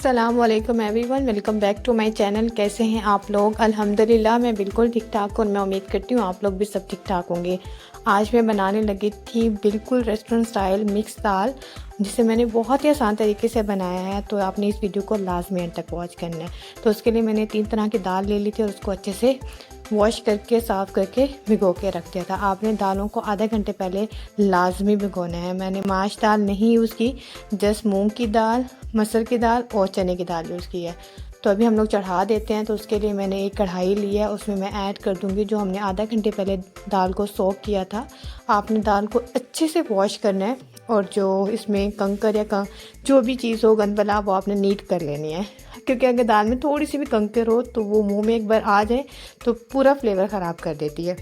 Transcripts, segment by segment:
अस्सलामुअलैकुम everyone, welcome back to my channel. कैसे हैं आप लोग? अल्हम्दुलिल्लाह मैं बिल्कुल ठीक ठाक हूँ और मैं उम्मीद करती हूँ आप लोग भी सब ठीक ठाक होंगे। आज मैं बनाने लगी थी बिल्कुल रेस्टोरेंट स्टाइल मिक्स दाल, जिसे मैंने बहुत ही आसान तरीके से बनाया है। तो आपने इस वीडियो को लाजमी एंड तक वॉच करना है। तो उसके लिए मैंने 3 तरह की दाल ले ली थी और उसको अच्छे से वॉश करके साफ़ करके भिगो के रख दिया था। आपने दालों को आधे घंटे पहले लाजमी भिगोना है। मैंने माश दाल नहीं यूज़ की, जस्ट मूंग की दाल, मसूर की दाल और चने की दाल यूज़ की है। तो अभी हम लोग चढ़ा देते हैं। तो उसके लिए मैंने एक कढ़ाई ली है, उसमें मैं ऐड कर दूंगी जो हमने आधा घंटे पहले दाल को सोक किया था। आपने दाल को अच्छे से वॉश करना है और जो इसमें कंकर या जो भी चीज़ हो गंदबला वो आपने नीट कर लेनी है, क्योंकि अगर दाल में थोड़ी सी भी कंकर हो तो वो मुंह में एक बार आ जाए तो पूरा फ्लेवर ख़राब कर देती है।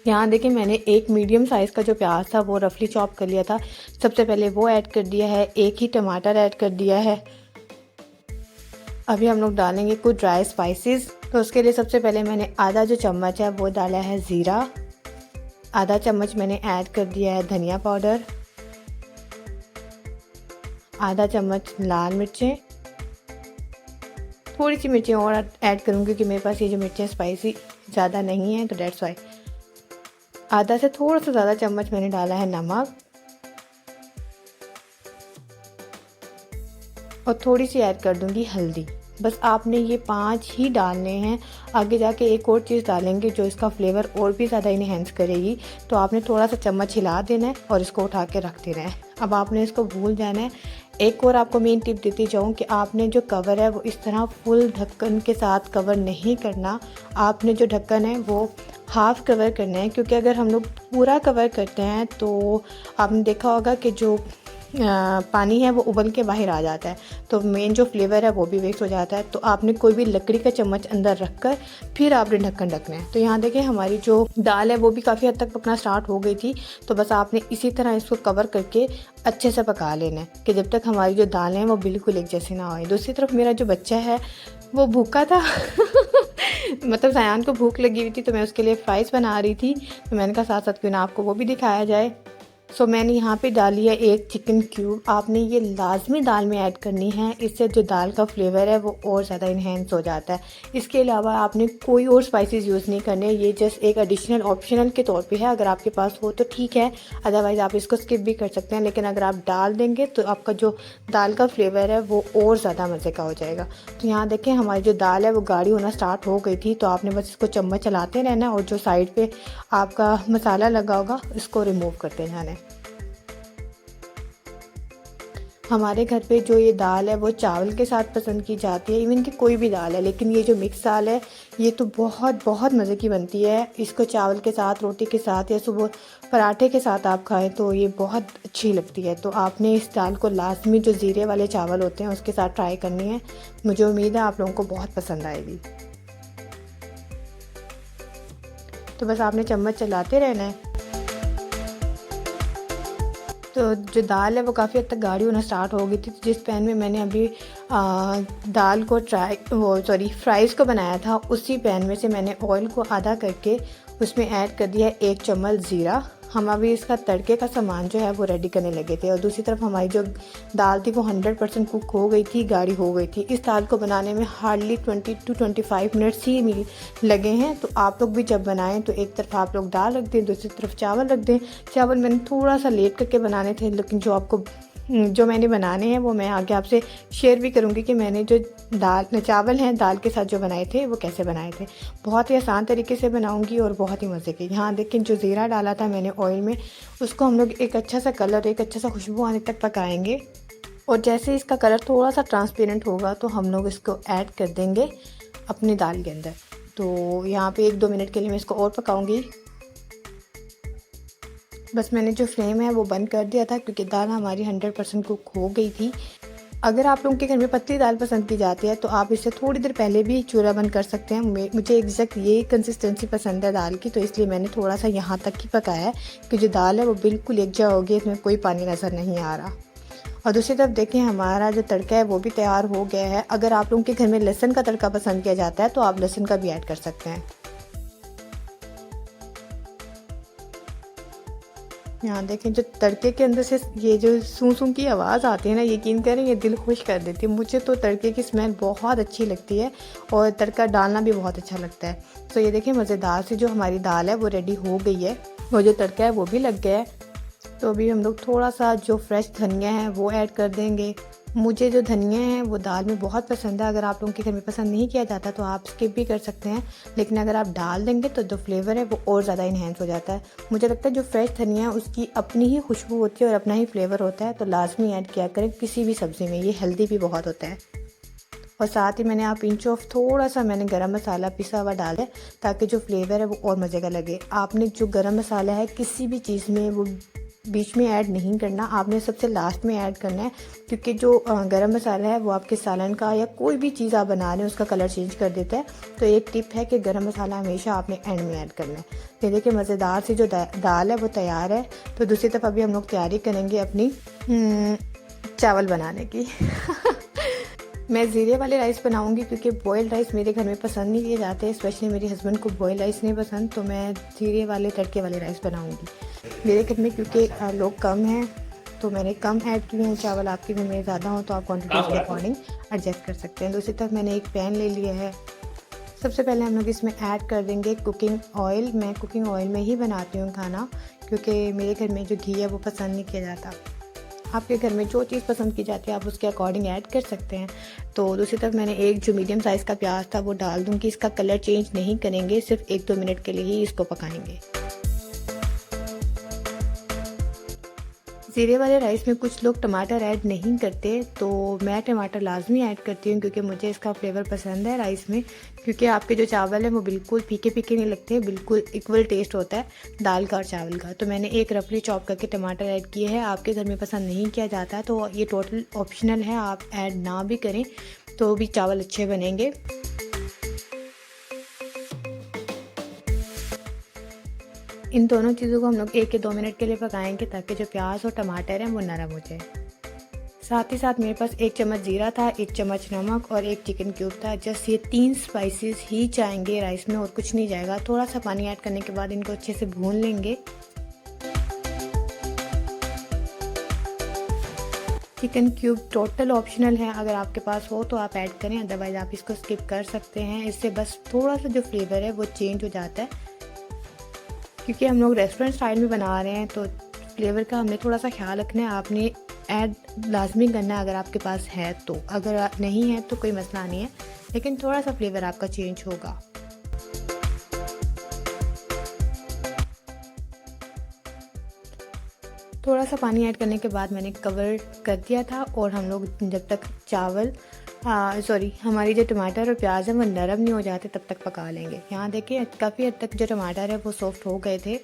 यहाँ देखिए मैंने एक मीडियम साइज़ का जो प्याज था वो रफली चॉप कर लिया था। सबसे पहले वो ऐड कर दिया है, एक ही टमाटर ऐड कर दिया है। अभी हम लोग डालेंगे कुछ ड्राई स्पाइसेस। तो उसके लिए सबसे पहले मैंने आधा जो चम्मच है वो डाला है ज़ीरा, आधा चम्मच मैंने ऐड कर दिया है धनिया पाउडर, आधा चम्मच लाल मिर्चें, थोड़ी सी मिर्चें और ऐड करूँगी क्योंकि मेरे पास ये जो मिर्चें स्पाइसी ज़्यादा नहीं है तो डेट्स वाई। आधा से थोड़ा सा ज़्यादा चम्मच मैंने डाला है नमक और थोड़ी सी ऐड कर दूंगी हल्दी। बस आपने ये 5 ही डालने हैं। आगे जाके एक और चीज़ डालेंगे जो इसका फ्लेवर और भी ज़्यादा इन्हेंस करेगी। तो आपने थोड़ा सा चम्मच हिला देना है और इसको उठा के रख देना है। अब आपने इसको भूल जाना है। एक और आपको मेन टिप देती जाऊँ कि आपने जो कवर है वो इस तरह फुल ढक्कन के साथ कवर नहीं करना। आपने जो ढक्कन है वो हाफ़ कवर करना है, क्योंकि अगर हम लोग पूरा कवर करते हैं तो आपने देखा होगा कि जो पानी है वो उबल के बाहर आ जाता है, तो मेन जो फ्लेवर है वो भी वेस्ट हो जाता है। तो आपने कोई भी लकड़ी का चम्मच अंदर रख कर फिर आपने ढक्कन ढकना है। तो यहाँ देखें हमारी जो दाल है वो भी काफ़ी हद तक पकना स्टार्ट हो गई थी। तो बस आपने इसी तरह इसको कवर करके अच्छे से पका लेना है कि जब तक हमारी जो दालें हैं वो बिल्कुल एक जैसी ना हो। दूसरी तरफ मेरा जो बच्चा है वो भूखा था मतलब सयान को भूख लगी हुई थी, तो मैं उसके लिए फ्राइज़ बना रही थी। तो मैंने कहा साथ साथ क्यों ना आपको वो भी दिखाया जाए। सो मैंने यहाँ पे डाली है एक चिकन क्यूब। आपने ये लाजमी दाल में ऐड करनी है, इससे जो दाल का फ्लेवर है वो और ज़्यादा इन्हेंस हो जाता है। इसके अलावा आपने कोई और स्पाइसेस यूज़ नहीं करने, ये जस्ट एक एडिशनल ऑप्शनल के तौर पे है। अगर आपके पास हो तो ठीक है, अदरवाइज़ आप इसको स्किप भी कर सकते हैं। लेकिन अगर आप डाल देंगे तो आपका जो दाल का फ्लेवर है वो और ज़्यादा मज़े का हो जाएगा। तो यहाँ देखें हमारी जो दाल है वो गाढ़ी होना स्टार्ट हो गई थी। तो आपने बस इसको चम्मच चलाते रहना और जो साइड पे आपका मसाला लगा होगा इसको रिमूव करते जाना है। हमारे घर पे जो ये दाल है वो चावल के साथ पसंद की जाती है, इवन कि कोई भी दाल है, लेकिन ये जो मिक्स दाल है ये तो बहुत बहुत मज़े की बनती है। इसको चावल के साथ, रोटी के साथ या सुबह पराठे के साथ आप खाएं तो ये बहुत अच्छी लगती है। तो आपने इस दाल को लाजमी जो ज़ीरे वाले चावल होते हैं उसके साथ ट्राई करनी है। मुझे उम्मीद है आप लोगों को बहुत पसंद आएगी। तो बस आपने चम्मच चलाते रहना है। तो जो दाल है वो काफ़ी हद तक गाढ़ी होना स्टार्ट हो गई थी। तो जिस पैन में मैंने अभी दाल को फ्राइज़ को बनाया था, उसी पैन में से मैंने ऑयल को आधा करके उसमें ऐड कर दिया 1 चम्मच ज़ीरा। हम अभी इसका तड़के का सामान जो है वो रेडी करने लगे थे। और दूसरी तरफ हमारी जो दाल थी वो 100% कुक हो गई थी, गाढ़ी हो गई थी। इस दाल को बनाने में हार्डली 20 to 25 मिनट्स ही लगे हैं। तो आप लोग भी जब बनाएं तो एक तरफ आप लोग दाल रख दें, दूसरी तरफ चावल रख दें। चावल मैंने थोड़ा सा लेट करके बनाने थे, लेकिन जो मैंने बनाने हैं वो मैं आगे आपसे शेयर भी करूंगी कि मैंने जो चावल हैं दाल के साथ जो बनाए थे वो कैसे बनाए थे। बहुत ही आसान तरीके से बनाऊंगी और बहुत ही मज़े के। यहाँ देखें जो ज़ीरा डाला था मैंने ऑयल में, उसको हम लोग एक अच्छा सा कलर, एक अच्छा सा खुशबू आने तक पकाएंगे। और जैसे इसका कलर थोड़ा सा ट्रांसपेरेंट होगा तो हम लोग इसको ऐड कर देंगे अपनी दाल के अंदर। तो यहाँ पर 1-2 मिनट के लिए मैं इसको और पकाऊँगी। बस मैंने जो फ्लेम है वो बंद कर दिया था क्योंकि दाल हमारी 100% कुक हो गई थी। अगर आप लोगों के घर में पतली दाल पसंद की जाती है तो आप इससे थोड़ी देर पहले भी चूल्हा बंद कर सकते हैं। मुझे एग्जैक्ट ये कंसिस्टेंसी पसंद है दाल की, तो इसलिए मैंने थोड़ा सा यहाँ तक ही पकाया है कि जो दाल है वो बिल्कुल एकजा हो गई, इसमें कोई पानी नज़र नहीं आ रहा। और दूसरी तरफ देखें हमारा जो तड़का है वो भी तैयार हो गया है। अगर आप लोगों के घर में लहसुन का तड़का पसंद किया जाता है तो आप लहसुन का भी ऐड कर सकते हैं। यहाँ देखें जो तड़के के अंदर से ये जो सूं सूं की आवाज़ आती है ना, यकीन करें ये दिल खुश कर देती है। मुझे तो तड़के की स्मेल बहुत अच्छी लगती है और तड़का डालना भी बहुत अच्छा लगता है। तो ये देखें मज़ेदार सी जो हमारी दाल है वो रेडी हो गई है, वो जो तड़का है वो भी लग गया है। तो अभी हम लोग थोड़ा सा जो फ्रेश धनिया है वो ऐड कर देंगे। मुझे जो धनिया है वो दाल में बहुत पसंद है। अगर आप लोगों के घर में पसंद नहीं किया जाता तो आप स्किप भी कर सकते हैं, लेकिन अगर आप डाल देंगे तो जो फ्लेवर है वो और ज़्यादा इन्हेंस हो जाता है। मुझे लगता है जो फ्रेश धनिया है उसकी अपनी ही खुशबू होती है और अपना ही फ्लेवर होता है, तो लाजमी ऐड किया करें किसी भी सब्ज़ी में। ये हेल्दी भी बहुत होता है। और साथ ही मैंने आप इंच ऑफ थोड़ा सा मैंने गरम मसाला पिसा हुआ डाला है ताकि जो फ्लेवर है वो और मज़े का लगे। आपने जो गरम मसाला है किसी भी चीज़ में वो बीच में ऐड नहीं करना, आपने सबसे लास्ट में ऐड करना है, क्योंकि जो गरम मसाला है वो आपके सालन का या कोई भी चीज़ आप बना रहे हैं उसका कलर चेंज कर देता है। तो एक टिप है कि गरम मसाला हमेशा आपने एंड में ऐड करना है। ये देखिए मज़ेदार सी जो दाल है वो तैयार है। तो दूसरी तरफ अभी हम लोग तैयारी करेंगे अपनी चावल बनाने की। मैं ज़ीरे वाले राइस बनाऊंगी क्योंकि बॉयल राइस मेरे घर में पसंद नहीं किए जाते, स्पेशली मेरे हस्बैंड को बॉयल राइस नहीं पसंद, तो मैं ज़ीरे वाले तड़के वाले राइस बनाऊंगी। मेरे घर में क्योंकि लोग कम हैं तो मैंने कम ऐड किए हैं चावल। आपके घर में ज़्यादा हो तो आप क्वान्टिटी के अकॉर्डिंग एडजस्ट कर सकते हैं। दूसरी तरफ मैंने एक पैन ले लिया है। सबसे पहले हम लोग इसमें ऐड कर देंगे कुकिंग ऑयल। मैं कुकिंग ऑयल में ही बनाती हूँ खाना, क्योंकि मेरे घर में जो घी है वो पसंद नहीं किया जाता। आपके घर में जो चीज़ पसंद की जाती है आप उसके अकॉर्डिंग ऐड कर सकते हैं। तो दूसरी तरफ मैंने एक जो मीडियम साइज़ का प्याज था वो डाल दूँगी। इसका कलर चेंज नहीं करेंगे, सिर्फ 1-2 मिनट के लिए ही इसको पकाएंगे। ज़ीरे वाले राइस में कुछ लोग टमाटर ऐड नहीं करते, तो मैं टमाटर लाजमी ऐड करती हूँ क्योंकि मुझे इसका फ्लेवर पसंद है राइस में। क्योंकि आपके जो चावल है वो बिल्कुल फीके फीके नहीं लगते, बिल्कुल इक्वल टेस्ट होता है दाल का और चावल का। तो मैंने एक रफली चॉप करके टमाटर ऐड किए हैं। आपके घर में पसंद नहीं किया जाता है तो ये टोटल ऑप्शनल है, आप ऐड ना भी करें तो भी चावल अच्छे बनेंगे। इन दोनों चीज़ों को हम लोग 1 या 2 मिनट के लिए पकाएंगे ताकि जो प्याज और टमाटर हैं वो नरम हो जाए। साथ ही साथ मेरे पास 1 चम्मच जीरा था, 1 चम्मच नमक और 1 चिकन क्यूब था। जस्ट ये 3 स्पाइसेस ही जाएंगे राइस में और कुछ नहीं जाएगा। थोड़ा सा पानी ऐड करने के बाद इनको अच्छे से भून लेंगे। चिकन क्यूब टोटल ऑप्शनल है, अगर आपके पास हो तो आप ऐड करें, अदरवाइज़ आप इसको स्किप कर सकते हैं। इससे बस थोड़ा सा जो फ्लेवर है वो चेंज हो जाता है। क्योंकि हम लोग रेस्टोरेंट स्टाइल में बना रहे हैं तो फ्लेवर का हमने थोड़ा सा ख्याल रखना है। आपने ऐड लाजमी करना है अगर आपके पास है तो, अगर नहीं है तो कोई मसला नहीं है, लेकिन थोड़ा सा फ्लेवर आपका चेंज होगा। थोड़ा सा पानी ऐड करने के बाद मैंने कवर कर दिया था और हम लोग जब तक हमारी जो टमाटर और प्याज है वो नरम नहीं हो जाते तब तक पका लेंगे। यहाँ देखिए काफ़ी हद तक जो टमाटर है वो सॉफ्ट हो गए थे।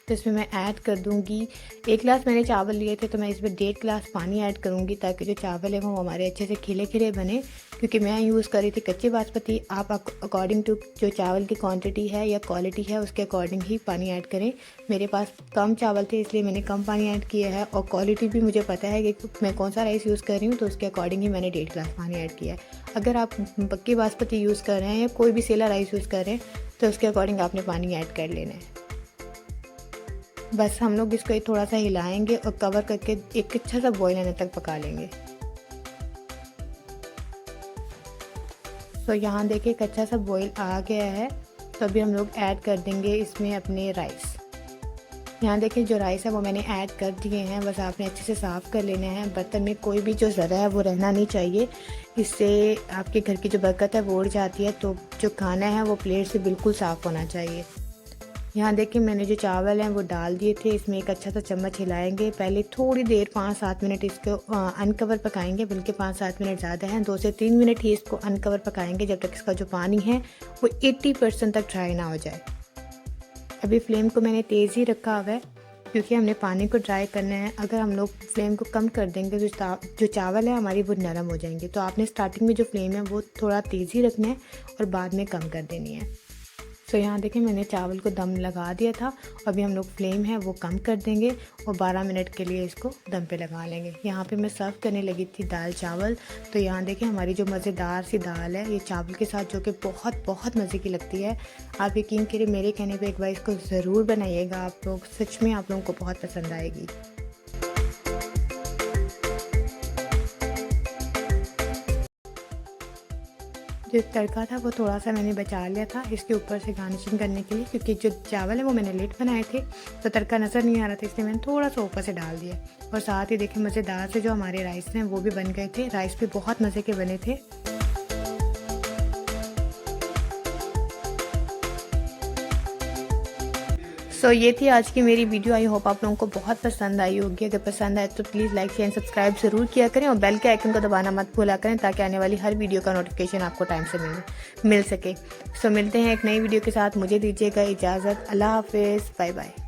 तो इसमें मैं ऐड कर दूँगी 1 गिलास मैंने चावल लिए थे तो मैं इसमें 1.5 गिलास पानी ऐड करूँगी ताकि जो चावल है वो हमारे अच्छे से खिले खिले बने। क्योंकि मैं यूज़ कर रही थी कच्ची बासमती। आप अकॉर्डिंग टू जो चावल की क्वांटिटी है या क्वालिटी है उसके अकॉर्डिंग ही पानी ऐड करें। मेरे पास कम चावल थे इसलिए मैंने कम पानी ऐड किया है, और क्वालिटी भी मुझे पता है कि मैं कौन सा राइस यूज़ कर रही हूँ तो उसके अकॉर्डिंग ही मैंने 1.5 गिलास पानी ऐड किया है। अगर आप पक्की बासमती यूज़ कर रहे हैं या कोई भी सेला राइस यूज़ कर रहे हैं तो उसके अकॉर्डिंग आपने पानी ऐड कर लेना है। बस हम लोग इसको थोड़ा सा हिलाएंगे और कवर करके एक अच्छा सा बॉईल आने तक पका लेंगे। तो यहाँ देखिए एक अच्छा सा बॉईल आ गया है। तो अभी हम लोग ऐड कर देंगे इसमें अपने राइस। यहाँ देखिए जो राइस है वो मैंने ऐड कर दिए हैं। बस आपने अच्छे से साफ़ कर लेना है। बर्तन में कोई भी जो ज़रा है वो रहना नहीं चाहिए, इससे आपके घर की जो बरकत है वो उड़ जाती है। तो जो खाना है वो प्लेट से बिल्कुल साफ़ होना चाहिए। यहाँ देखिए मैंने जो चावल हैं वो डाल दिए थे। इसमें एक अच्छा सा चम्मच हिलाएंगे। पहले थोड़ी देर 5-7 मिनट इसको अनकवर पकाएंगे, बल्कि 5-7 मिनट ज़्यादा हैं, 2 से 3 मिनट ही इसको अनकवर पकाएंगे जब तक इसका जो पानी है वो 80% तक ड्राई ना हो जाए। अभी फ्लेम को मैंने तेज़ ही रखा हुआ है क्योंकि हमने पानी को ड्राई करना है। अगर हम लोग फ्लेम को कम कर देंगे तो जो चावल है हमारी वो नरम हो जाएंगे। तो आपने स्टार्टिंग में जो फ्लेम है वो थोड़ा तेज़ ही रखना है और बाद में कम कर देनी है। सो यहाँ देखें मैंने चावल को दम लगा दिया था। अभी हम लोग फ्लेम है वो कम कर देंगे और 12 मिनट के लिए इसको दम पे लगा लेंगे। यहाँ पे मैं सर्व करने लगी थी दाल चावल। तो यहाँ देखें हमारी जो मज़ेदार सी दाल है ये चावल के साथ, जो कि बहुत बहुत मज़े की लगती है। आप यकीन करिए मेरे कहने पे एक बार इसको ज़रूर बनाइएगा, आप लोग सच में आप लोगों को बहुत पसंद आएगी। जो तड़का था वो थोड़ा सा मैंने बचा लिया था इसके ऊपर से गार्निशिंग करने के लिए, क्योंकि जो चावल है वो मैंने लेट बनाए थे तो तड़का नज़र नहीं आ रहा था, इसलिए मैंने थोड़ा सा ऊपर से डाल दिया। और साथ ही देखिए मज़ेदार से जो हमारे राइस हैं वो भी बन गए थे। राइस भी बहुत मज़े के बने थे। सो ये थी आज की मेरी वीडियो। आई होप आप लोगों को बहुत पसंद आई होगी। अगर पसंद आए तो please like share and subscribe ज़रूर किया करें और बेल के आइकन को दबाना मत भूला करें, ताकि आने वाली हर वीडियो का नोटिफिकेशन आपको टाइम से मिल सके। सो मिलते हैं एक नई वीडियो के साथ। मुझे दीजिएगा इजाज़त। अल्लाह हाफिज़, बाय बाय।